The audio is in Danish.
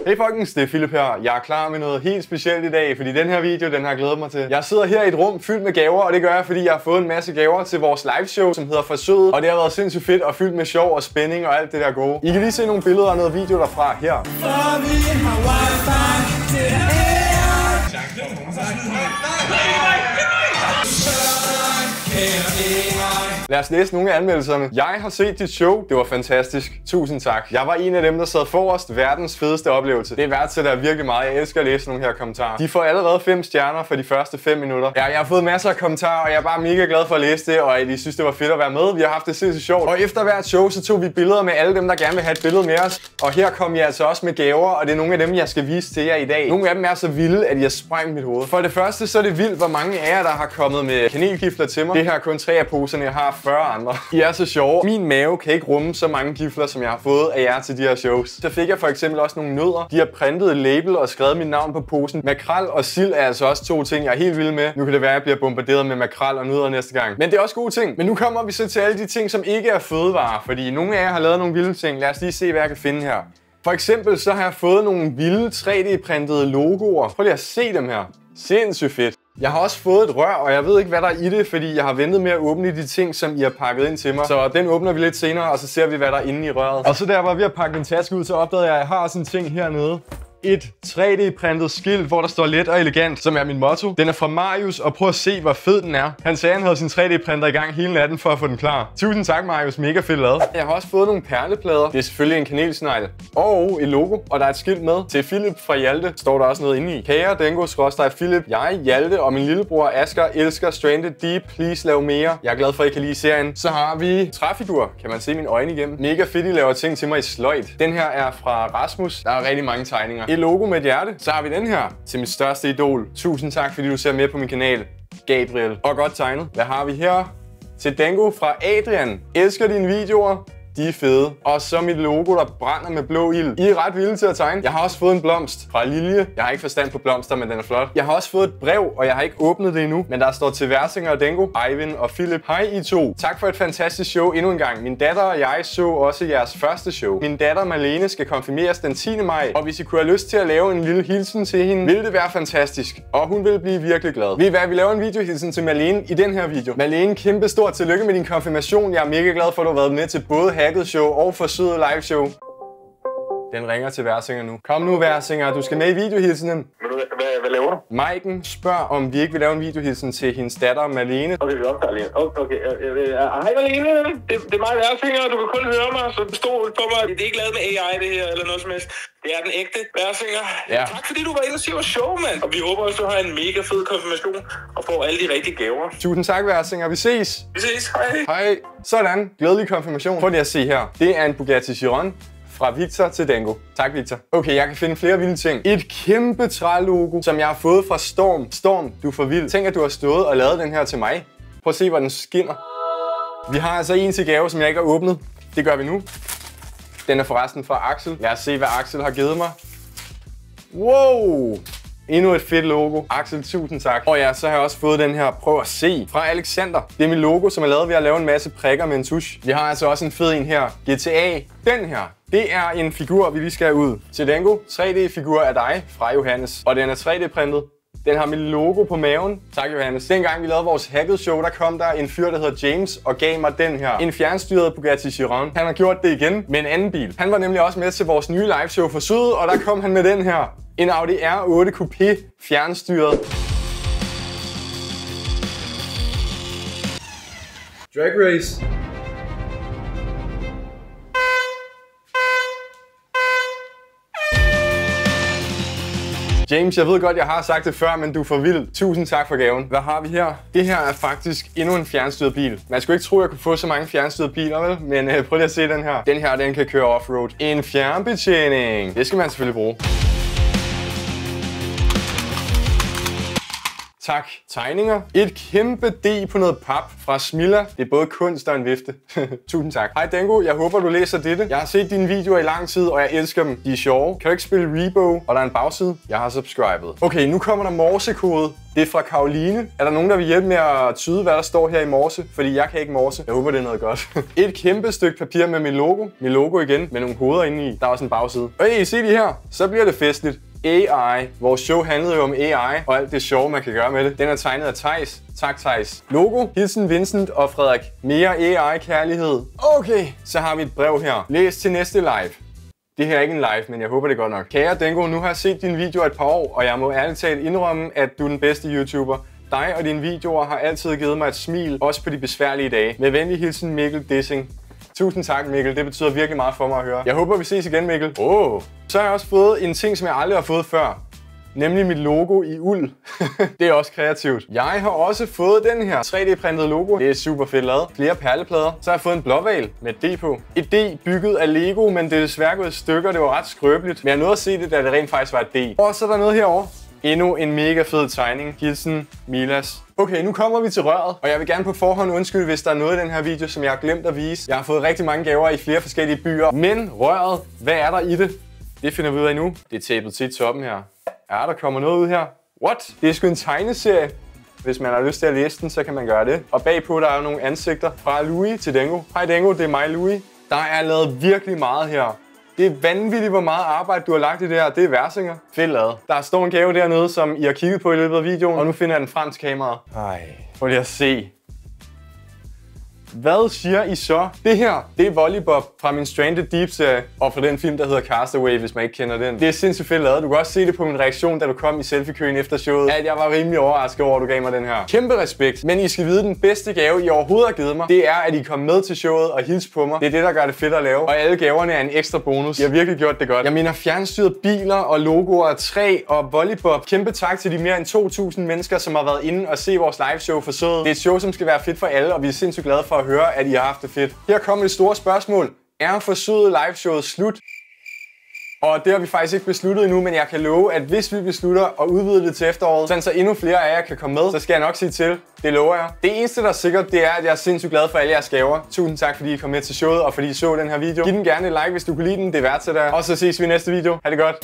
Hey folkens, det er Philip her. Jeg er klar med noget helt specielt i dag, fordi den her video, den har jeg glædet mig til. Jeg sidder her i et rum fyldt med gaver, og det gør jeg, fordi jeg har fået en masse gaver til vores liveshow, som hedder Forsøget. Og det har været sindssygt fedt og fyldt med sjov og spænding og alt det der gode. I kan lige se nogle billeder og noget video derfra her. Lad os læse nogle af anmeldelserne. Jeg har set dit show. Det var fantastisk. Tusind tak. Jeg var en af dem, der sad forrest. Verdens fedeste oplevelse. Det værdsætter jeg virkelig meget. Jeg elsker at læse nogle her kommentarer. De får allerede 5 stjerner for de første 5 minutter. Ja, jeg har fået masser af kommentarer, og jeg er bare mega glad for at læse det, og de synes, det var fedt at være med. Vi har haft det sindssygt sjovt. Og efter hvert show, så tog vi billeder med alle dem, der gerne vil have et billede med os. Og her kom jeg altså også med gaver, og det er nogle af dem, jeg skal vise til jer i dag. Nogle af dem er så vilde, at jeg sprængte mit hoved. For det første, så er det vildt, hvor mange af jer, der har kommet med kanelgifler til mig. Det her er kun 3 af poserne, jeg har 40 andre. I er så sjove. Min mave kan ikke rumme så mange gifler, som jeg har fået af jer til de her shows. Så fik jeg for eksempel også nogle nødder. De har printet et label og skrevet mit navn på posen. Makrel og sild er altså også 2 ting, jeg er helt vild med. Nu kan det være, at jeg bliver bombarderet med makrel og nødder næste gang. Men det er også gode ting. Men nu kommer vi så til alle de ting, som ikke er fødevarer. Fordi nogle af jer har lavet nogle vilde ting. Lad os lige se, hvad jeg kan finde her. For eksempel så har jeg fået nogle vilde 3D-printede logoer. Prøv lige at se dem her. Sindssygt fedt. Jeg har også fået et rør, og jeg ved ikke, hvad der er i det, fordi jeg har ventet med at åbne de ting, som I har pakket ind til mig. Så den åbner vi lidt senere, og så ser vi, hvad der er inde i røret. Og så da jeg var ved at pakke min taske ud, så opdagede jeg, at jeg har sådan en ting hernede. Et 3D-printet skilt, hvor der står let og elegant, som er min motto. Den er fra Marius, og prøv at se, hvor fed den er. Han sagde, han havde sin 3D-printer i gang hele natten for at få den klar. Tusind tak, Marius. Mega fedt lavet. Jeg har også fået nogle perleplader. Det er selvfølgelig en kanelsnegle. Og et logo, og der er et skilt med. Til Philip fra Hjalte står der også noget inde i. Kære Dengo/Philip, jeg, Hjalte og min lillebror Asger elsker Stranded Deep. Please lav mere. Jeg er glad for, at I kan lide serien. Så har vi træfigur. Kan man se mine øjne igennem? Mega fedt, I laver ting til mig i sløjt. Den her er fra Rasmus. Der er rigtig mange tegninger. Et logo med et hjerte. Så har vi den her til mit største idol. Tusind tak, fordi du ser med på min kanal. Gabriel. Og godt tegnet. Hvad har vi her? Til Dango fra Adrian. Elsker dine videoer. De er fede. Og så mit logo, der brænder med blå ild. I er ret vilde til at tegne. Jeg har også fået en blomst fra Lilje. Jeg har ikke forstand på blomster, men den er flot. Jeg har også fået et brev, og jeg har ikke åbnet det endnu. Men der står til Versinger og Dango, Eivind og Philip. Hej I to. Tak for et fantastisk show endnu en gang. Min datter og jeg så også jeres første show. Min datter Malene skal konfirmeres den 10. maj. Og hvis I kunne have lyst til at lave en lille hilsen til hende, ville det være fantastisk. Og hun vil blive virkelig glad. Ved I hvad? Vi laver en videohilsen til Malene i den her video. Malene, kæmpe stort tillykke med din konfirmation. Jeg er mega glad for, at du har været med til både Hacket Show og Forsøget live show. Den ringer til Versinger nu. Kom nu, Versinger, du skal med i videohilsenen. Hvad laver du? Maiken spørger, om vi ikke vil lave en videohilsen til hendes datter Malene. Okay, vi optager lige. Okay. Hej Malene, det er mig Versinger, du kan kun høre mig, så stol på mig. Det er ikke lavet med AI det her, eller noget som helst. Det er den ægte Versinger. Ja. Tak fordi du var inde og se vores show, mand. Og vi håber også, du har en mega fed konfirmation og får alle de rigtige gaver. Tusind tak, Versinger. Vi ses. Vi ses. Hej. Hej. Sådan. Glædelig konfirmation. Prøv lige at se her. Det er en Bugatti Chiron. Fra Victor til Dango. Tak, Victor. Okay, jeg kan finde flere vilde ting. Et kæmpe trælogo, som jeg har fået fra Storm. Storm, du er for vild. Tænk, at du har stået og lavet den her til mig. Prøv at se, hvor den skinner. Vi har altså en til gave, som jeg ikke har åbnet. Det gør vi nu. Den er forresten fra Axel. Lad os se, hvad Axel har givet mig. Wow! Endnu et fedt logo. Axel, tusind tak. Og ja, så har jeg også fået den her. Prøv at se. Fra Alexander. Det er mit logo, som er lavet ved at lave en masse prikker med en tusch. Vi har altså også en fed en her. GTA. Den her. Det er en figur, vi lige skal have ud. Til Dango. 3D-figur af dig fra Johannes. Og den er 3D-printet. Den har mit logo på maven. Tak, Johannes. Dengang vi lavede vores Hacket Show, der kom der en fyr, der hedder James, og gav mig den her. En fjernstyret Bugatti Chiron. Han har gjort det igen med en anden bil. Han var nemlig også med til vores nye liveshow Forsøget, og der kom han med den her. En Audi R8 Coupé fjernstyret. Drag Race. James, jeg ved godt, jeg har sagt det før, men du er for vild. Tusind tak for gaven. Hvad har vi her? Det her er faktisk endnu en fjernstyret bil. Man skulle ikke tro, at jeg kunne få så mange fjernstyrede biler, vel? Men prøv lige at se den her. Den her, den kan køre offroad. En fjernbetjening. Det skal man selvfølgelig bruge. Tak. Tegninger. Et kæmpe D på noget pap fra Smilla. Det er både kunst og en vifte. Tusind tak. Hej Dango, jeg håber du læser dette. Jeg har set dine videoer i lang tid, og jeg elsker dem. De er sjove. Kan du ikke spille Rebo? Og der er en bagside. Jeg har subscribet. Okay, nu kommer der morsekode. Det er fra Karoline. Er der nogen, der vil hjælpe med at tyde, hvad der står her i morse? Fordi jeg kan ikke morse. Jeg håber, det er noget godt. Et kæmpe stykke papir med mit logo. Mit logo igen, med nogle hoveder inde i. Der er også en bagside. Hey, se de her. Så bliver det festligt. AI. Vores show handlede jo om AI, og alt det sjove, man kan gøre med det. Den er tegnet af Theis. Tak, Theis. Logo. Hilsen Vincent og Frederik. Mere AI-kærlighed. Okay, så har vi et brev her. Læs til næste live. Det her er ikke en live, men jeg håber det er godt nok. Kære Dango, nu har jeg set dine videoer et par år, og jeg må ærligt talt indrømme, at du er den bedste YouTuber. Dig og dine videoer har altid givet mig et smil, også på de besværlige dage. Med venlig hilsen Mikkel Dissing. Tusind tak, Mikkel. Det betyder virkelig meget for mig at høre. Jeg håber, vi ses igen, Mikkel. Så har jeg også fået en ting, som jeg aldrig har fået før. Nemlig mit logo i uld. Det er også kreativt. Jeg har også fået den her 3D-printet logo. Det er super fedt lavet. Flere perleplader. Så har jeg fået en blåhval med et D på. Et D bygget af Lego, men det er desværre gået i stykker. Det var ret skrøbeligt. Men jeg nåede at se det, da det rent faktisk var et D. Og så er der noget herovre. Endnu en mega fed tegning. Hilsen Milas. Okay, nu kommer vi til røret, og jeg vil gerne på forhånd undskylde, hvis der er noget i den her video, som jeg har glemt at vise. Jeg har fået rigtig mange gaver i flere forskellige byer. Men røret, hvad er der i det? Det finder vi ud af nu. Det er tapet til toppen her. Ja, der kommer noget ud her. What? Det er sgu en tegneserie. Hvis man har lyst til at læse den, så kan man gøre det. Og bagpå der er nogle ansigter fra Louis til Dango. Hej Dango, det er mig Louis. Der er lavet virkelig meget her. Det er vanvittigt, hvor meget arbejde du har lagt i det her. Det er versinger. Fedt lavet. Der står en gave dernede, som I har kigget på i løbet af videoen. Og nu finder jeg den frem til kameraet. Ej, prøv lige at se. Hvad siger I så? Det her, det er Volleybob fra min Stranded Deep-serie, og fra den film, der hedder Castaway, hvis man ikke kender den. Det er sindssygt fedt lavet. Du kan også se det på min reaktion, da du kom i selfie-køen efter showet, at jeg var rimelig overrasket over, at du gav mig den her. Kæmpe respekt, men I skal vide, den bedste gave, I overhovedet har givet mig, det er, at I kom med til showet og hilse på mig. Det er det, der gør det fedt at lave, og alle gaverne er en ekstra bonus. I har virkelig gjort det godt. Jeg mener fjernstyrede biler og logoer af træ og Volleybob. Kæmpe tak til de mere end 2.000 mennesker, som har været inde og se vores liveshow for Sød. Det er et show, som skal være fedt for alle, og vi er sindssygt glade for at høre, at I har haft det fedt. Her kommer det store spørgsmål. Er Forsøget liveshowet slut? Og det har vi faktisk ikke besluttet endnu, men jeg kan love, at hvis vi beslutter at udvide det til efteråret, sådan så endnu flere af jer kan komme med, så skal jeg nok sige til. Det lover jeg. Det eneste, der er sikkert, det er, at jeg er sindssygt glad for alle jeres gaver. Tusind tak, fordi I kom med til showet, og fordi I så den her video. Giv den gerne et like, hvis du kunne lide den. Det er værd til det. Og så ses vi i næste video. Ha' det godt.